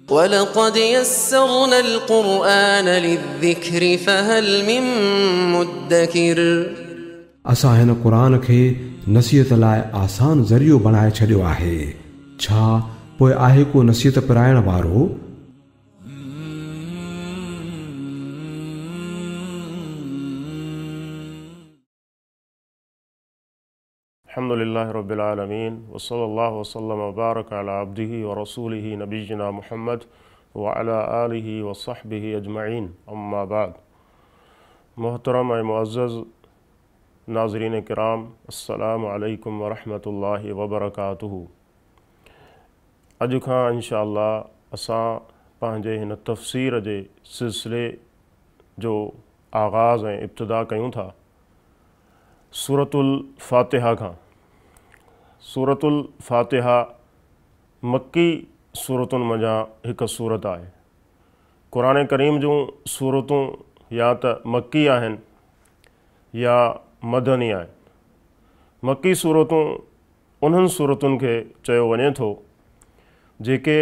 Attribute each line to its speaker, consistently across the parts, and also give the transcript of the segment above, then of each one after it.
Speaker 1: وَلَقَدْ يَسَّرْنَا الْقُرْآنَ لِلذِّكْرِ فَهَلْ مِن مُّدَّكِرٍ।
Speaker 2: असां हिन क़ुरान खे नसीहत लाइ आसान ज़रियो बणाए छॾियो आहे। छा पोइ आहे को नसीहत पिराइण वारो?
Speaker 3: अल्हम्दुलिल्लाहि रब्बिल आलमीन वसल्लल्लाहु वसल्लम वबारक अला अब्दिही व रसूलिही नबीना मुहम्मद व अला आलिही व सहबिही अजमईन, अम्मा बाद। मोहतरम ए मुअज़्ज़ज़ नाज़रीन किराम, अस्सलामु अलैकुम व रहमतुल्लाहि व बरकातुहू। अॼु खां इंशाअल्लाह असां पंहिंजे हिन तफ़सीर जे सिलसिले जो आगाज़ ऐं इब्तिदा कयूं था सूरतुल फ़ातिहा खां। सूरतुल फ़ातिहा मक्की सूरतुनि मंझां हिकु सूरत आहे। क़ुरान करीम जूं सूरतूं या त मक्की आहिनि या मदनी आहिनि। मक्की सूरतूं उन्हनि सूरतुनि खे चयो वञे थो जेके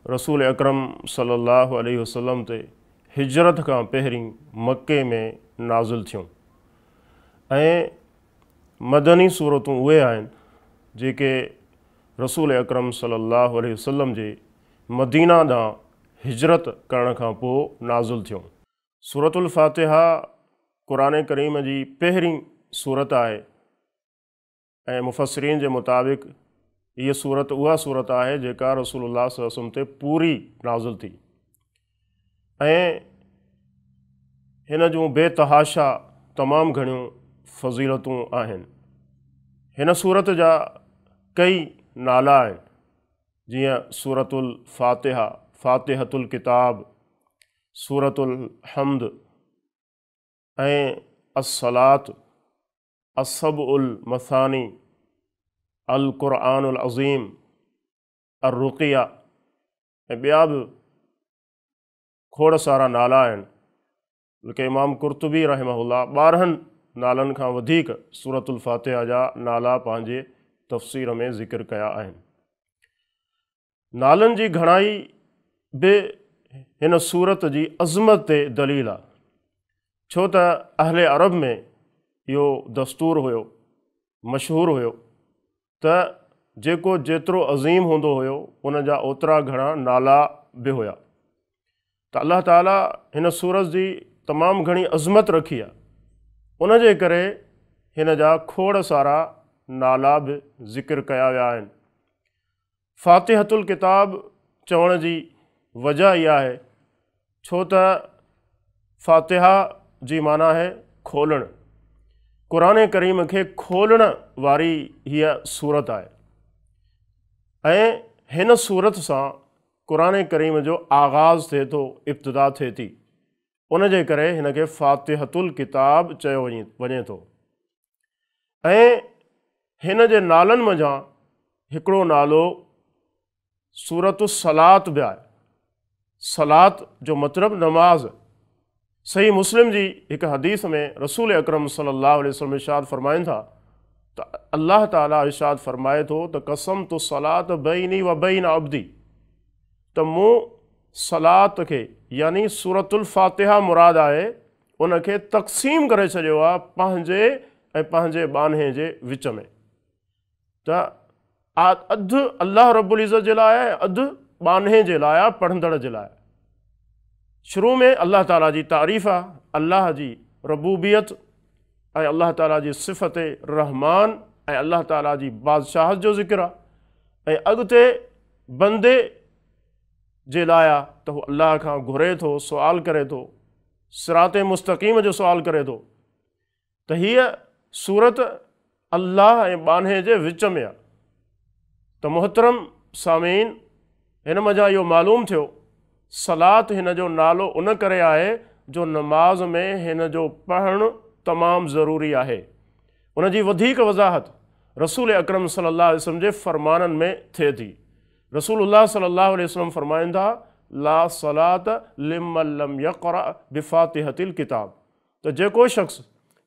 Speaker 3: रसूल अकरम सल्लल्लाहु अलैहि वसल्लम ते हिजरत खां पहिरीं मक्के में नाज़िल थियूं, ऐं मदनी सूरतूं उहे आहिनि जेके रसूल अकरम सल्लल्लाहु अलैहि वसल्लम जे मदीना ॾांहुं हिजरत करण खां पोइ नाज़िल थियूं। सूरतुल फ़ातिहा क़ुरान करीम जी पहिरीं सूरत आहे ऐं मुफ़स्सिरीन जे मुताबिक़ हीअ सूरत उहा सूरत आहे जेका रसूलुल्लाह सल्लल्लाहु अलैहि वसल्लम ते पूरी नाज़िल थी, ऐं हिन जूं बेतहाशा तमामु घणियूं फ़ज़ीलतूं आहिनि। हिन सूरत जा कई नाला आहिनि, जीअं सूरतुल फ़ातिहा, फ़ातिहतुल किताब, सूरतुल हम्द ऐं अस्सलात, अस्सबउल मसानी, अल क़ुरआनुल अज़ीम, अर्रुक़िया ऐं ॿिया बि खोड़ सारा नाला आहिनि। बल्कि इमाम कुर्तुबी रहमहुल्लाह 12 नालनि खां वधीक सूरतुल फ़ातिहा जा नाला पंहिंजे तफ़सीर में ज़िक्र कया आहिनि। नालनि जी घणाई बि हिन सूरत जी अज़मत ते दलील आहे, छो त अहले अरब में इहो दस्तूर हुयो, मशहूरु हुयो त जेको जेतिरो अज़ीम हूंदो हुयो उन जा ओतिरा घणा नाला बि हुया। त अल्लाह ताला हिन सूरत जी तमामु घणी अज़मत रखी आहे, उन जे करे हिन जा खोड़ सारा नाला बि ज़िक्र कया विया आहिनि। फ़ातिहतुल किताब चवण जी वजह इहा आहे छो त फ़ातिहा जी माना आहे खोलणु। क़ुरान करीम खे खोलण वारी हीअ सूरत आहे, ऐं हिन सूरत सां क़ुरान करीम जो आगाज़ थिए थो, इब्तिदा थिए थी। उन जे करे हिन खे फ़ातिहतुल किताब चयो वञे थो। ऐं हिन जे नालनि मंझां हिकिड़ो नालो सूरतुस सलात बि आहे। सलात जो मतिलबु नमाज़। सही मुस्लिम जी हिकु हदीस में रसूल अकरम सल्लल्लाहु अलैहि वसल्लम इरशाद फरमाइनि था त अल्लाह ताला इरशाद फरमाए थो त कसम तो सलात बैनी व बैन अब्दी, त मूं सलात खे यानी सूरतुल फ़ातिहा मुराद आहे उन खे तक़सीम करे छॾियो आहे पंहिंजे ऐं पंहिंजे बाने जे विच में। त अधु अल्लाह रब्बुल इज़्ज़त जे लाइ आहे, अधु बाने जे लाइ आहे, पढ़ंदड़ जे लाइ। शुरू में अल्लाह ताला जी तारीफ़ आहे, अल्लाह जी रबूबियत ऐं अल्लाह ताला जी सिफ़त रहमान ऐं अल्लाह ताला जी बादशाहत जो ज़िक्र आहे, ऐं अॻिते बंदे जे लाइ आहे त हू अल्लाह खां घुरे थो, सुवाल करे थो, सिराते मुस्तक़ीम जो सुवाल करे थो। त हीअ सूरत अल्लाह ऐं बाने जे विच में आहे। त मोहतरम सामीन, हिन मंझां इहो मालूम थियो सलात हिन जो नालो उन करे आहे जो नमाज में हिन जो पढ़णु तमामु ज़रूरी आहे। उन जी वधीक वज़ाहत रसूल अकरम सल्लल्लाहु अलैहि वसल्लम जे फ़रमाननि में थिए थी। रसूलुल्लाह सल्लल्लाहु अलैहि वसल्लम फ़रमाइनि था ला सलात लिमन लम यक़रा बिफ़ातिहतिल किताब, त जेको शख़्स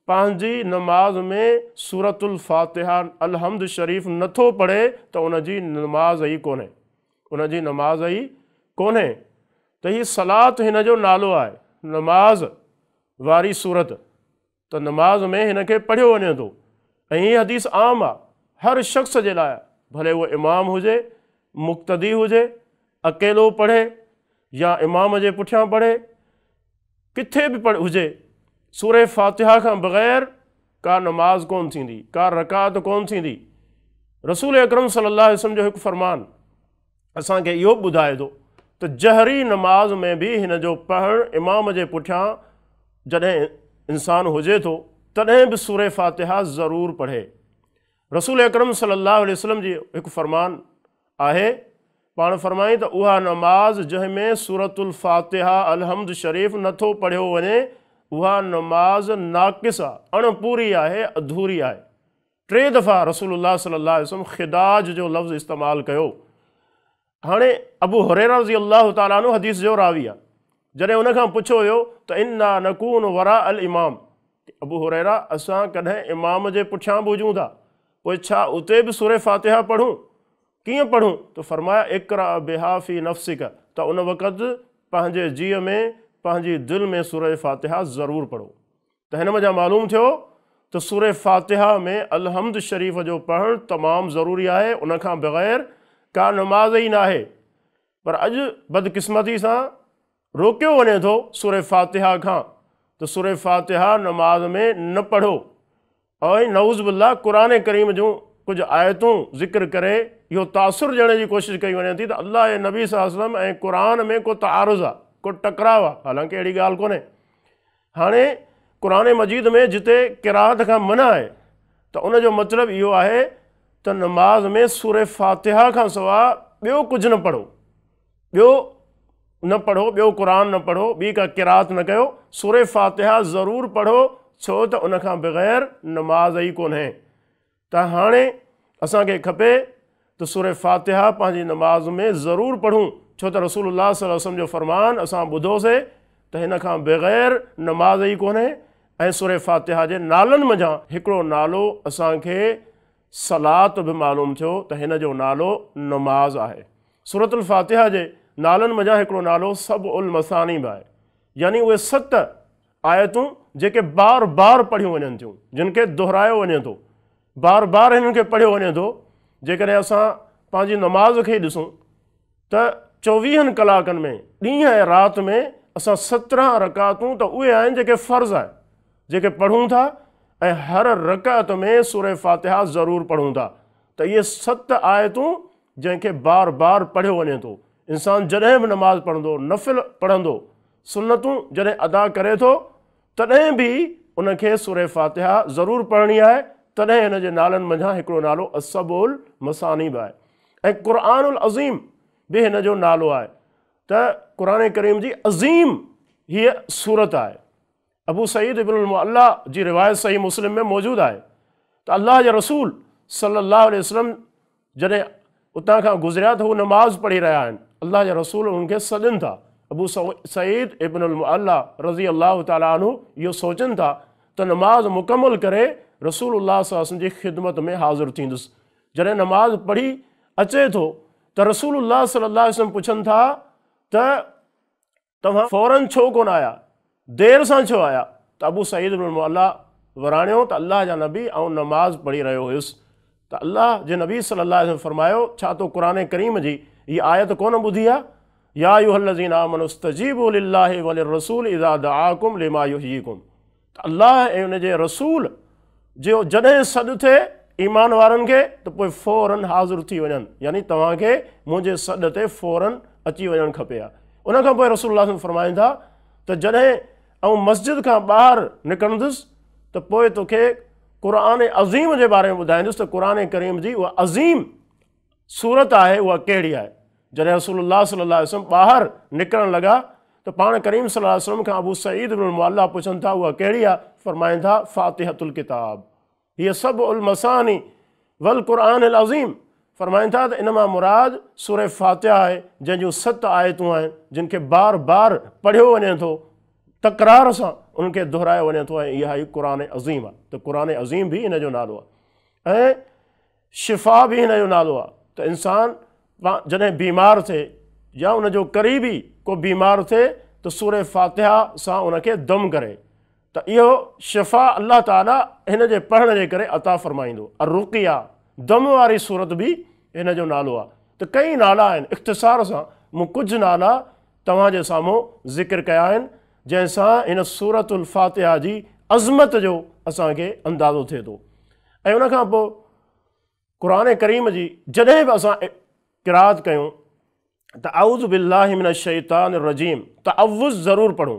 Speaker 3: पंहिंजी नमाज में सूरतुल फ़ातिहा अल हम्द शरीफ़ नथो पढ़े त उन जी नमाज़ ई कोन्हे, उन जी नमाज़ ई कोन्हे त हीअ सलात हिन जो नालो आहे, नमाज़ वारी सूरत, त नमाज़ में हिन खे पढ़ियो वञे थो। ऐं हीअ हदीस आम आहे हर शख़्स जे लाइ, भले उहो इमाम हुजे, मुक़्तदी हुजे, अकेलो पढ़े या इमाम जे पुठियां पढ़े, किथे बि हुजे, सूरह फ़ातिहा खां बग़ैर का नमाज़ कोन थींदी, का रकात कोन थींदी। रसूल अकरम सल्लल्लाहु अलैहि वसल्लम जो हिकु फ़रमान असांखे इहो ॿुधाए थो त जहरी नमाज़ में बि हिन जो पढ़णु इमाम जे पुठियां जॾहिं इंसानु हुजे थो तॾहिं बि सूरह फ़ातिहा ज़रूरु पढ़े। रसूल अकरम सल्लल्लाहु अलैहि वसल्लम जी हिकु फ़रमान आहे, पाण फ़रमाई त उहा नमाज़ जंहिंमें सूरतुल फ़ातिहा अलहम्द शरीफ़ नथो पढ़ियो वञे उहा नमाज़ नाक़िस आहे, अणपूरी आहे, अधूरी आहे। 3 दफ़ा रसूलुल्लाह सल्लल्लाहु अलैहि वसल्लम ख़िदाज जो लफ़्ज़ इस्तेमालु कयो। हाणे अबू हुरैरा रज़ियल्लाहु ताला अन्हु हदीस जो रावी आहे, जॾहिं उन खां पुछो वियो त इन्ना नकून वरा अल इमाम, अबू हुरैरा असां कॾहिं इमाम जे पुठियां बि हुजूं था, पोइ छा उते बि सूरह फ़ातिहा पढ़ूं? कीअं पढ़ूं? त फ़रमाया इक़रा बिहा फ़ी नफ़्सिक, त उन वक़्तु पंहिंजे जीअ में, पंहिंजी दिलि में सूरह फ़ातिहा ज़रूरु पढ़ो। त हिन वजह मालूम थियो त सूरह फ़ातिहा में अलहम्द शरीफ़ जो पढ़णु तमामु ज़रूरी आहे, उन खां बग़ैर का नमाज़ ई न आहे। पर अॼु बदकिस्मती सां रोकियो वञे थो सूरह फ़ातिहा खां, त सूरह फ़ातिहा नमाज़ में न पढ़ो। ऐं नऊज़ बिल्लाह क़ुरान करीम जूं कुझु आयतूं ज़िक्र करे इहो तासुर ॾियण जी कोशिशि कई वञे थी त अल्लाह जे नबी सल्लल्लाहु अलैहि वसल्लम ऐं क़ुरान में को तारुज़ आहे, को टकराव आहे, हालांकि अहिड़ी ॻाल्हि कोन्हे। हाणे क़ुरान मजीद में जिते क़िराअत खां मना आहे त उनजो मतिलबु इहो आहे त नमाज़ में सूरह फ़ातिहा खां सवाइ ॿियो कुझु न पढ़ो, ॿियो क़ुरान न पढ़ो, ॿी का क़िराअत न कयो, सूरह फ़ातिहा ज़रूरु पढ़ो, छो त उन खां बग़ैर नमाज़ ई कोन्हे। त हाणे असांखे खपे त सूरह फ़ातिहा पंहिंजी नमाज़ में ज़रूरु पढ़ूं, छो त रसूलुल्लाह सल्लल्लाहु अलैहि वसल्लम जो फ़रमान असां ॿुधोसीं त हिन खां बग़ैर नमाज़ ई कोन्हे। ऐं सूरह फ़ातिहा जे नालनि मंझां हिकिड़ो नालो असांखे सलात बि मालूम थियो त हिन जो नालो नमाज़ आहे। सूरतुल फ़ातिहा जे नालनि मंझां हिकिड़ो नालो सबउल मसानी बि आहे, यानी उहे 7 आयतूं जेके बार बार पढ़ियूं वञनि थियूं, जिन खे दोहरायो वञे थो, बार बार हिननि खे पढ़ियो वञे थो। जेकॾहिं असां पंहिंजी नमाज़ खे ॾिसूं त 24 कलाकनि में ॾींहं ऐं राति में असां 17 रकातूं त उहे आहिनि जेके फ़र्ज़ आहे, जेके पढ़ूं था, ऐं हर रकात में सूरह फ़ातिहा ज़रूरु पढ़ूं था। त इहे 7 आयतूं जंहिंखे बार बार पढ़ियो वञे थो। इंसानु जॾहिं बि नमाज़ पढ़ंदो, नफ़िल पढ़ंदो, सुन्नतूं जॾहिं अदा करे थो, तॾहिं बि उनखे सूरह फ़ातिहा ज़रूरु पढ़णी आहे। तॾहिं हिन जे नालनि मंझां हिकिड़ो नालो असबउल मसानी बि आहे। ऐं क़ुरानुल अज़ीम बि हिन जो नालो आहे। त क़ुरान करीम जी अज़ीम हीअ सूरत आहे। अबू सईद इब्नुल मुअल्ला जी रिवायत सही मुस्लिम में मौजूदु आहे त अल्लाह जे रसूल सल्लल्लाहु अलैहि वसल्लम जॾहिं उतां खां गुज़रिया त हू नमाज़ पढ़ी रहिया आहिनि, अल्लाह जे रसूल उन्हनि खे सॾनि था। अबू सईद इब्नुल मुअल्ला रज़ी अल्लाह ताला अन्हु इहो सोचनि था त नमाज़ मुकमल करे रसूलुल्लाह सल्लल्लाहु अलैहि वसल्लम जी ख़िदमत में हाज़िर थींदुसि। जॾहिं नमाज़ पढ़ी अचे थो त रसूलुल्लाह सल्लल्लाहु अलैहि वसल्लम पुछनि था त तव्हां फ़ौरन छो कोन आया, देर सां छो आया? त अबू सईद इब्नुल मुअल्ला वराणियो त अल्लाह जा नबी ऐं नमाज़ पढ़ी रहियो हुयुसि। त अल्लाह जे नबी सल्लल्लाहु अलैहि वसल्लम फरमायो, छा तो क़ुरान करीम जी हीअ आयत कोन ॿुधी आहे? या अय्युहल्लज़ीना आमनू इस्तजीबू लिल्लाहि वलिर्रसूल इज़ा दआकुम लिमा युहयीकुम। त अल्लाह ऐं उनजे रसूल जो जॾहिं सॾु थिए ईमान वारनि खे त पोइ फ़ौरन हाज़िर थी वञनि, यानी तव्हांखे मुंहिंजे सॾ ते फ़ौरन अची वञणु खपे आहे। उन खां पोइ रसूलुल्लाह फरमाइनि था त जॾहिं ऐं मस्जिद खां ॿाहिरि निकिरंदुसि त पोइ तोखे क़ुरान अज़ीम जे बारे में ॿुधाईंदुसि त क़ुरान करीम जी उहा अज़ीम सूरत आहे, उहा कहिड़ी आहे। जॾहिं रसूलुल्लाह सल्लल्लाहु अलैहि वसल्लम ॿाहिरि निकिरणु लॻा त पाण करीम सल्लल्लाहु अलैहि वसल्लम खां अबू सईद इब्नुल मुअल्ला पुछनि था उहा कहिड़ी आहे? फरमाइनि था फ़ातिहतुल किताब, हीअ सबउल मसानी वल क़ुरान अल अज़ीम। फरमाइनि था त इन मां मुराद सूरह फ़ातिहा आहे, जंहिंजूं 7 आयतूं आहिनि जिन खे बार बार पढ़ियो वञे थो, तकरार सां उन्हनि खे दोहरायो वञे थो, ऐं इहा ई क़ुरान अज़ीम आहे। त क़ुरान अज़ीम बि हिन जो नालो आहे। ऐं शिफ़ा बि हिन जो नालो आहे। त इंसानु जॾहिं बीमार थिए या उनजो क़रीबी को बीमार थिए त सूरह फातिहा सां उनखे दम करे, त इहो शिफ़ा अल्लाह ताला हिन जे पढ़ण जे करे अता फ़रमाईंदो। रुक़िया दम वारी सूरत बि हिन जो नालो आहे। त कई नाला आहिनि, इख़्तिसार सां मूं कुझु नाला तव्हांजे साम्हूं ज़िक्र कया आहिनि जंहिंसां हिन सूरतुल फातिहा जी अज़मत जो असांखे अंदाज़ो थिए थो। ऐं उनखां पोइ क़ुर करीम जी जॾहिं बि असां क़िराअत कयूं त अऊज़ु बिल्लाहि मिनश शैतानिर रजीम तअव्वुज़ ज़रूरु पढ़ूं,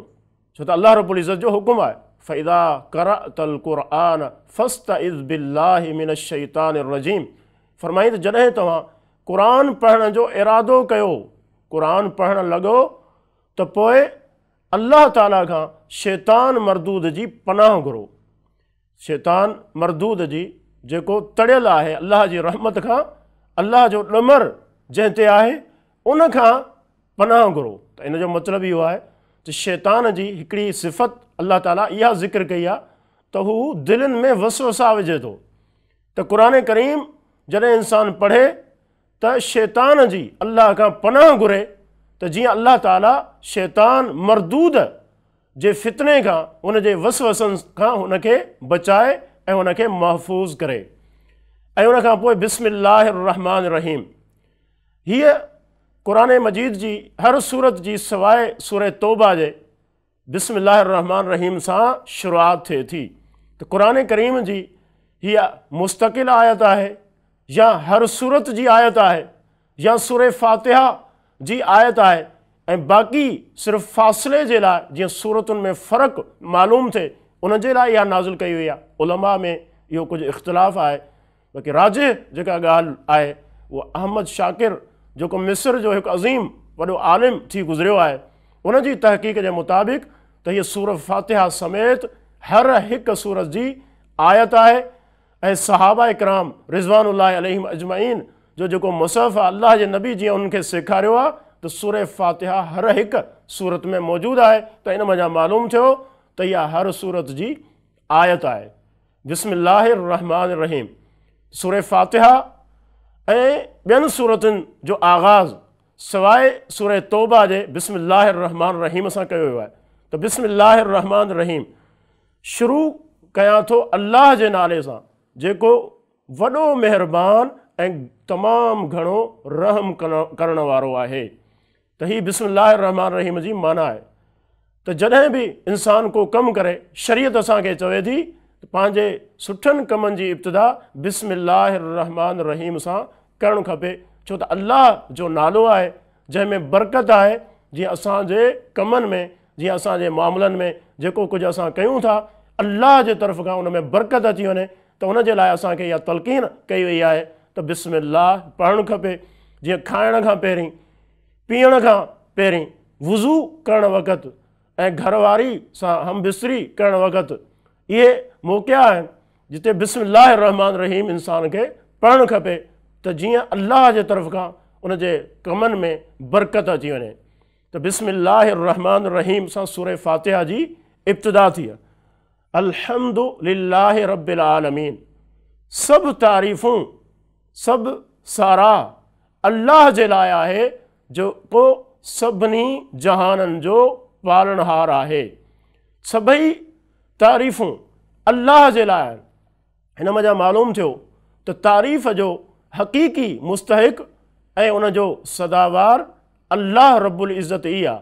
Speaker 3: छो त अल्लाह रब्बुल इज़्ज़त जो हुकुम आहे फ़इज़ा क़रअतल क़ुरआन फ़स्तइज़ बिल्लाहि मिनश शैतानिर रजीम। फ़रमाई त जॾहिं तव्हां क़ुर पढ़ण जो इरादो कयो, क़ुर पढ़णु लॻो त पोइ अल्लाह ताला खां शैतान मरदूद जी पनाह घुरो। शैतान मरदूद जी जेको तड़ियल आहे अल्लाह जी रहमत खां, अल्लाह जो ॾमर जंहिं ते आहे उन खां पनाह घुरो। त इन जो मतिलबु इहो आहे त शैतान जी हिकिड़ी सिफ़त अल्लाह ताला इहा ज़िक्र कई आहे त हू दिलनि में वसवसा विझे थो। त क़ुर करीम जॾहिं इंसानु पढ़े त शैतान जी अल्लाह खां पनाह घुरे त जीअं अल्लाह ताला शैतान मरदूद जे फितने खां, उन जे वसवसनि खां हुनखे बचाए ऐं हुनखे महफ़ूज़ करे। ऐं उनखां पोइ बिस्मिल्लाहिर रहमानिर रहीम, हीअ क़ुर मजीद जी हर सूरत जी सवाइ सूरह तौबा जे बिस्मिल्लाहिर रहमानिर रहीम सां शुरूआत थिए थी। त क़ुर करीम जी हीअ मुस्तक़िल आयत आहे या हर सूरत जी आयत आहे या सूरह फातिहा जी आयत आहे, ऐं बाक़ी सिर्फ़ु फ़ासिले जे लाइ जीअं सूरतुनि में फ़र्क़ु मालूम थिए उन जे लाइ इहा नाज़िल कई वई आहे। उलमा में इहो कुझु इख़्तिलाफ़ आहे, बाक़ी राजिह जेका ॻाल्हि आहे उहा अहमद शाकिर जेको मिस्र जो हिकु अज़ीम वॾो आलिम थी गुज़रियो आहे, उन जी तहक़ीक़ जे मुताबिक़ त हीअ सूरत फातिहा समेत हर हिकु सूरत जी आयत आहे। ऐं सहाबा इकराम रिज़वानुल्लाहि अलैहिम अजमईन जो जेको मुसहफ़ आहे अल्लाह जे नबी जीअं उनखे सेखारियो आहे त सूरह फातिहा हर हिकु सूरत में मौजूदु आहे। त इन मज़ा मालूम थियो त इहा हर सूरत जी आयत आहे। बिस्मिल्लाहिर रहमानिर रहीम सूरह फातिहा ऐं ॿियनि सूरतुनि जो आगाज़ सवाइ सूरह तौबा जे बिस्मिल्लाहिर रहमानिर रहीम सां कयो वियो आहे। त बिस्मिल्लाहिर रहमानिर रहीम शुरू कयां थो अल्लाह जे नाले सां जेको वॾो महिरबान ऐं तमामु घणो रहम करण वारो आहे। त हीअ बिस्मिल्लाहिर रहमानिर रहीम जी माना आहे त जॾहिं बि इंसानु को कमु करे, शरीयत असांखे चवे थी त पंहिंजे सुठनि कमनि जी इब्तिदा बिस्मिल्लाहिर रहमानिर रहीम सां करणु खपे, छो त अल्लाह जो नालो आहे जंहिंमें बरकत आहे। जीअं असांजे कमनि में, जीअं असांजे मामलनि में जेको कुझु असां कयूं था अल्लाह जे तरफ़ खां उन में बरकत अची वञे, त उन जे लाइ असांखे इहा तलक़ीन कई वई आहे त बिस्मिल्लाह पढ़णु खपे। जीअं खाइण खां पहिरीं, पीअण खां पहिरीं, वुज़ू करण वक़्तु ऐं घरवारी सां हमबिस्तरी करण वक़्तु इहे मौक़िया आहिनि जिते बिस्मिल्लाहिर रहमानिर रहीम इंसान खे पढ़णु खपे त जीअं अल्लाह जे तरफ़ खां उन जे कमनि में बरकत अची वञे। त बिस्मिल्लाहिर रहमानिर रहीम सां सूरह फातिहा जी इब्तिदा थी आहे। अल्हम्दुलिल्लाहि रब्बिल आलमीन, सभु तारीफ़ूं सभु साराह अल्लाह जे लाइ आहे जेको सभिनी जहाननि जो पालनहार आहे। सभई तारीफ़ूं अल्लाह जे लाइ आहिनि। हिन मज़ा मालूम थियो त तारीफ़ जो हक़ीक़ी मुस्तहिक़ ऐं उन जो सदावार अल्लाह रब्बुल इज़्ज़त ई आहे।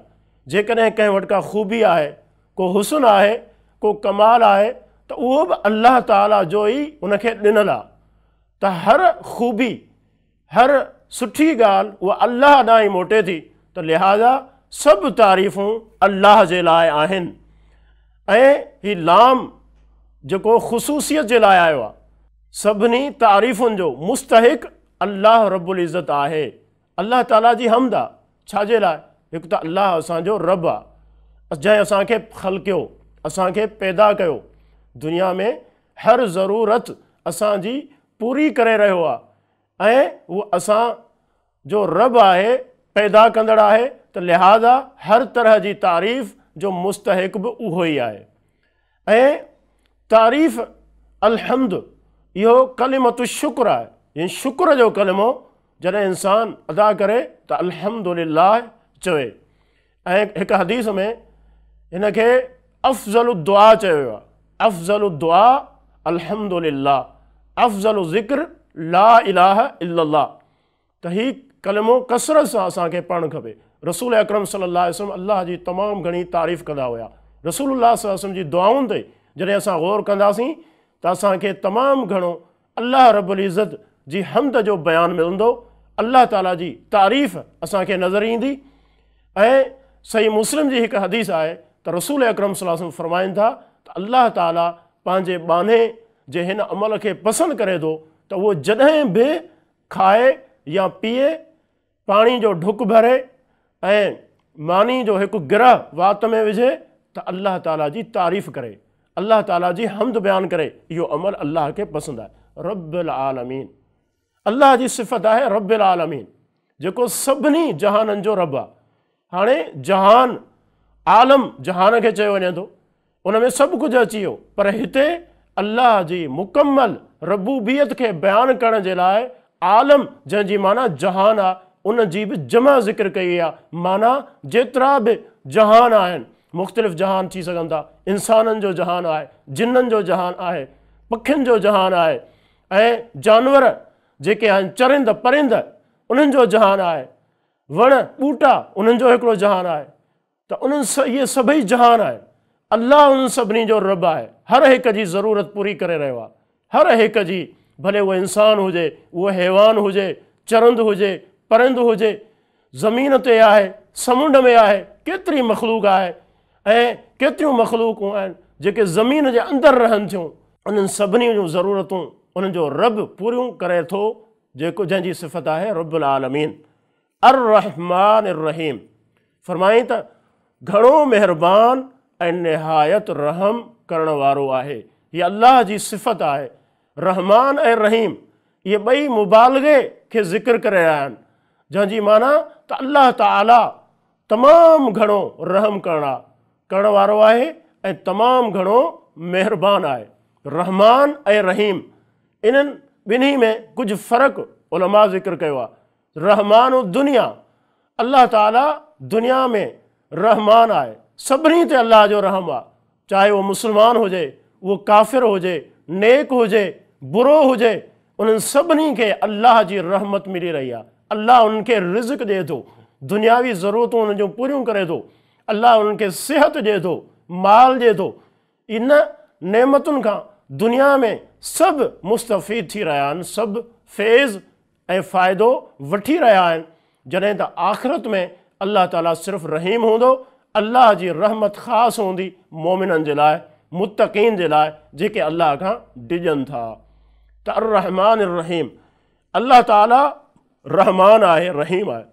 Speaker 3: जेकॾहिं कंहिं वटि का ख़ूबी आहे, को हुस्न आहे, को कमाल आहे, त उहो बि अल्लाह ताला जो ई उनखे ॾिनल आहे। त हर ख़ूबी, हर सुठी ॻाल्हि उहा अल्लाह ॾांहुं ई मोटे थी। त लिहाज़ा सभु तारीफ़ूं अल्लाह जे लाइ आहिनि। ऐं ही लाम जेको ख़ुसूसियत जे लाइ आयो आहे, सभिनी तारीफ़ुनि जो मुस्तहिक़ अल्लाह रब्बुल इज़्ज़त आहे। अल्लाह ताला जी हमद आहे। छाजे लाइ? हिकु त अल्लाह असांजो रब आहे जंहिं असांखे ख़लक़ियो, असांखे पैदा कयो, दुनिया में हर ज़रूरत असांजी पूरी करे रहियो आहे ऐं उहो असांजो रब आहे, पैदा कंदड़ आहे। त लिहाज़ा हर तरह जी तारीफ़ जो मुस्तहिक़ बि उहो ई आहे। ऐं तारीफ़ अल्हम्द इहो कलिमतु शुक्र आहे। हीअ शुक्र जो कलिमो जॾहिं इंसानु अदा करे त अल्हम्दुलिल्लाह चवे। ऐं हिकु हदीस में हिन खे अफ़ज़लु दुआ चयो वियो आहे। अफ़ज़लु दुआ अल्हम्दुलिल्लाह, अफ़ज़लु ज़िक्र ला इलाहा इल्लल्लाह। त हीउ कलमो कसरत सां असांखे पढ़णु खपे। रसूल अकरम सल्लल्लाहु अलैहि वसल्लम अल्लाह जी तमामु घणी तारीफ़ कंदा हुआ। रसूलुल्लाह सल्लल्लाहु अलैहि वसल्लम जी दुआउनि ते जॾहिं असां गौर कंदासीं त असांखे तमामु घणो अल्लाह रब्बुल इज़्ज़त जी हमद जो बयानु मिलंदो, अल्लाह ताला जी तारीफ़ असांखे नज़र ईंदी। ऐं सही मुस्लिम जी हिकु हदीस आहे त रसूल अकरम सल्लल्लाहु अलैहि वसल्लम फरमाइनि था त अल्लाह ताला पंहिंजे बाने जे हिन अमल खे पसंदि करे थो त उहो जॾहिं बि खाए या पीए, पाणी जो ढुक भरे ऐं मानी जो हिकु गिरह वात में विझे त अल्लाह ताला जी तारीफ़ करे, अल्लाह ताला जी हमद बयानु करे। इहो अमल अल्लाह खे पसंदि आहे। रब्बिल आलमीन, अल्लाह जी सिफ़त आहे रब्बिल आलमीन, जेको सभिनी जहाननि जो रब आहे। हाणे जहान, आलम जहान खे चयो वञे थो, उन में सभु कुझु अची वियो, पर हिते अल्लाह जी मुकमल रबूबियत खे बयानु करण जे लाइ आलम जंहिंजी माना जहान आहे उन जी बि जमा ज़िक्र कई आहे। माना जेतिरा बि जहान आहिनि, मुख़्तलिफ़ जहान थी सघनि था, इंसाननि जो जहान आहे, जिन्ननि जो जहान आहे, पखियुनि जो जहान आहे, ऐं जानवर जेके आहिनि चरिंद परिंद उन्हनि जो जहान आहे, वण ॿूटा उन्हनि जो हिकिड़ो जहान आहे। त उन्हनि इहे सभई जहान आहिनि। अल्लाह उन्हनि सभिनी जो रब आहे, हर हिक जी ज़रूरत पूरी करे रहियो आहे। हर हिक जी, भले उहो इंसानु हुजे, उहो हैवान हुजे, चरंद हुजे, परिंद हुजे, ज़मीन ते आहे, समुंड में आहे, केतिरी मख़लूक आहे ऐं केतिरियूं मख़लूकूं आहिनि जेके ज़मीन जे अंदरि रहनि थियूं। उन्हनि सभिनी जूं ज़रूरतूं उन्हनि जो रब पूरियूं करे थो, जेको जंहिंजी सिफ़त आहे रब्बुल आलमीन। अर रहमान रहीम, फरमाई त घणो महिरबान ऐं निहायत रहम करण वारो आहे। हीअ अल्लाह जी सिफ़त आहे। रहमान ऐं रहीम इहे ॿई मुबालगे खे ज़िक्र करे रहिया आहिनि, जंहिंजी माना त अल्लाह ताला तमामु घणो रहम करण वारो आहे ऐं तमामु घणो महिरबान आहे। रहमान ऐं रहीम इन्हनि ॿिन्ही में कुझु फ़र्क़ु उलमा ज़िक्र कयो आहे। रहमान दुनिया, अल्लाह ताला दुनिया में रहमान आहे, सभिनी ते अल्लाह जो रहम आहे, चाहे उहो मुस्लमान हुजे, उहो काफ़िर हुजे, नेक हुजे, बुरो हुजे, उन्हनि सभिनी खे अल्लाह जी रहमत मिली रही आहे। अल्लाह उन्हनि खे रिज़्क़ ॾिए थो, दुनियावी ज़रूरतूं उन्हनि जूं पूरियूं करे थो, अल्लाह उन्हनि खे सिहत ॾिए थो, माल ॾिए थो। इन नेमतुनि खां दुनिया में सभु मुस्तफ़ीद थी रहिया आहिनि, सभु फैज़ ऐं फ़ाइदो वठी रहिया आहिनि। जॾहिं त आख़िरत में अल्लाह ताला सिर्फ़ु रहीम हूंदो, अल्लाह जी रहमत ख़ासि हूंदी मोमिननि जे लाइ, मुत्तक़ीन जे लाइ, जेके अल्लाह खां डिॼनि था। त अर रहमान रहीम, अल्लाह ताला रहमान आहे, रहीम आहे,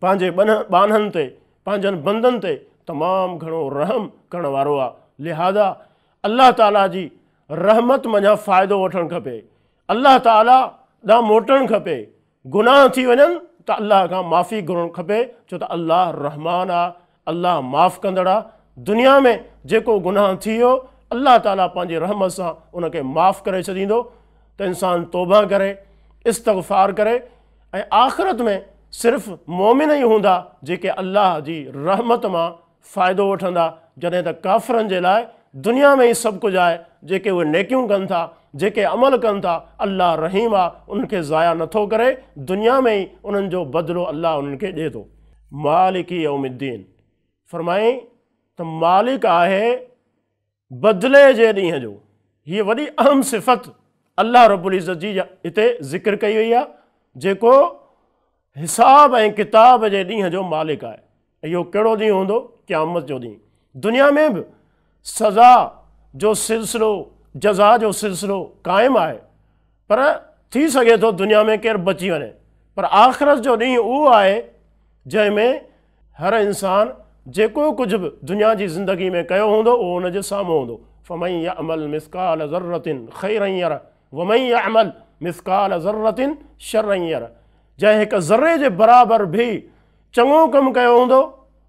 Speaker 3: पंहिंजे बानहनि ते, पंहिंजनि बंदनि ते तमामु घणो रहम करण वारो आहे। लिहाज़ा अल्लाह ताला जी रहमत मञा फ़ाइदो वठणु खपे, अल्लाह ताला ॾांहुं मोटणु खपे। गुनाह थी वञनि त अल्लाह खां माफ़ी घुरणु खपे, छो त अल्लाह रहमान आहे, अल्लाह माफ़ कंदड़ आहे। दुनिया में जेको गुनाह थी वियो अल्लाह ताला पंहिंजी रहमत सां उनखे माफ़ करे छॾींदो। त इंसानु तौबा करे, इस्तग़फ़ार करे, ऐं आख़िरत में सिर्फ़ु मोमिन ई हूंदा जेके अल्लाह जी रहमत मां फ़ाइदो वठंदा। जॾहिं त काफ़िरनि जे लाइ दुनिया में ई सभु कुझु आहे, जेके उहे नेकियूं कनि था, जेके अमल कनि था, अल्लाह रहीम आहे, उनखे ज़ाया नथो करे, दुनिया में ई उन्हनि जो बदिलो अल्लाह उन्हनि खे ॾिए थो। मालिकी यौमिद्दीन, फरमाई त मालिक आहे बदिले जे ॾींहं जो। हीअ वॾी अहम सिफ़त अल्लाह रब्बुल इज़्ज़त जी हिते ज़िक्र कई वई आहे, जेको हिसाब ऐं किताब जे ॾींहं जो मालिक आहे। इहो कहिड़ो ॾींहुं हूंदो? क़यामत जो ॾींहुं। दुनिया में बि सज़ा जो सिलसिलो, जज़ा जो सिलसिलो क़ाइमु आहे, पर थी सघे थो दुनिया में केरु बची वञे, पर आख़िरत जो ॾींहुं उहो आहे जंहिंमें हर इंसानु जेको कुझु बि दुनिया जी ज़िंदगी में कयो हूंदो उहो हुनजे साम्हूं हूंदो। फमन यअमल मिस्काल ज़र्रतिन ख़ैरन यरह वमन यअमल मिस्काल ज़र्रतिन शर्रन यरह। जंहिं हिकु ज़र्रे जे बराबरि बि चङो कमु कयो हूंदो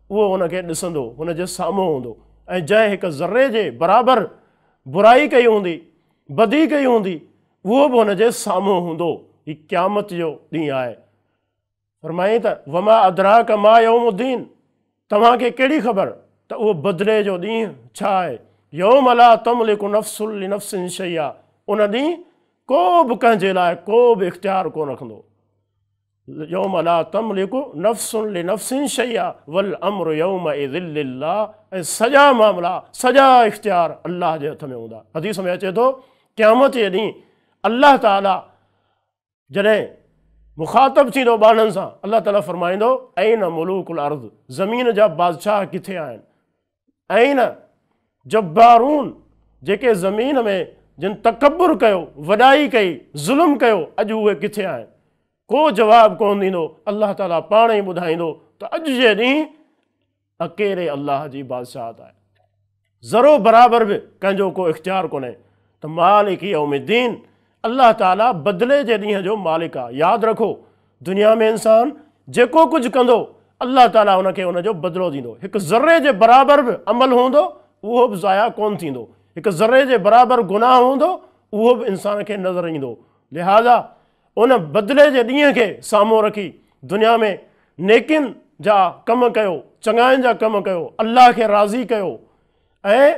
Speaker 3: उहो हुनखे ॾिसंदो, हुनजे साम्हूं हूंदो, ऐं जंहिं हिकु ज़र्रे जे बराबरि बुराई कई हूंदी, बदी कई हूंदी, उहो बि हुनजे साम्हूं हूंदो। हीउ क़यामत जो ॾींहुं आहे। फरमाई त वमा अदराक मा यौमुद्दीन, तव्हांखे कहिड़ी ख़बर त उहो बदिले जो ॾींहुं छा आहे। यौम ला तमलिकु नफ्सुन लिनफ्सिन शैया, उन ॾींहुं को बि कंहिंजे लाइ को बि इख़्तियार कोन रखंदो। यौम ला तमलिकु नफ्सुन लिनफ्सिन शैया वल अम्रु यौमइज़िन लिल्लाह, ऐं सॼा मामला सॼा इख़्तियार अल्लाह जे हथ में हूंदा। हदीस में अचे थो क़यामत जे ॾींहुं अल्लाह ताला जॾहिं मुखातब थींदो ॿारनि सां, अल्लाह ताला फरमाईंदो ऐन मुलूकुल अर्ज़, ज़मीन जा बादशाह किथे आहिनि। ऐन जब्बारून, जेके ज़मीन में जिन तकबुर कयो, वॾाई कई, ज़ुल्म कयो, अॼु उहे किथे आहिनि। को जवाबु कोन ॾींदो। अल्लाह ताला पाण ई ॿुधाईंदो त अॼु जे ॾींहुं अकेले अल्लाह जी बादशाहत आहे, ज़रो बराबरि बि कंहिंजो को इख़्तियार कोन्हे। त मालिक यौमिद्दीन, अल्लाह ताला बदिले जे ॾींहं जो मालिक आहे। यादि रखो, दुनिया में इंसानु जेको कुझु कंदो अल्लाह ताला उनखे उनजो बदिलो ॾींदो। हिकु ज़र्रे जे बराबरि बि अमल हूंदो उहो बि ज़ाया कोन थींदो, हिकु ज़र्रे जे बराबरि गुनाह हूंदो उहो बि इंसान खे नज़र ईंदो। लिहाज़ा उन बदिले जे ॾींहं खे साम्हूं रखी दुनिया में नेकिन जा कम कयो, चङाइनि जा कम कयो, अल्लाह खे राज़ी कयो, ऐं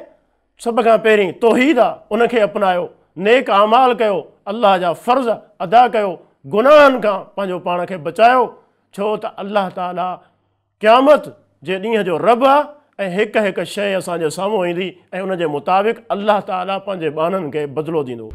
Speaker 3: सभ खां पहिरीं तौहीद आहे उनखे अपनायो, नेक अमाल कयो, अल्लाह जा फ़र्ज़ अदा कयो, गुनाहनि खां पंहिंजो पाण खे बचायो। छो त अल्लाह ताला क़यामत जे ॾींहं जो रब आहे ऐं हिकु हिकु शइ असांजे साम्हूं ईंदी ऐं उनजे मुताबिक़ अल्लाह ताला पंहिंजे ॿारनि खे बदिलो ॾींदो।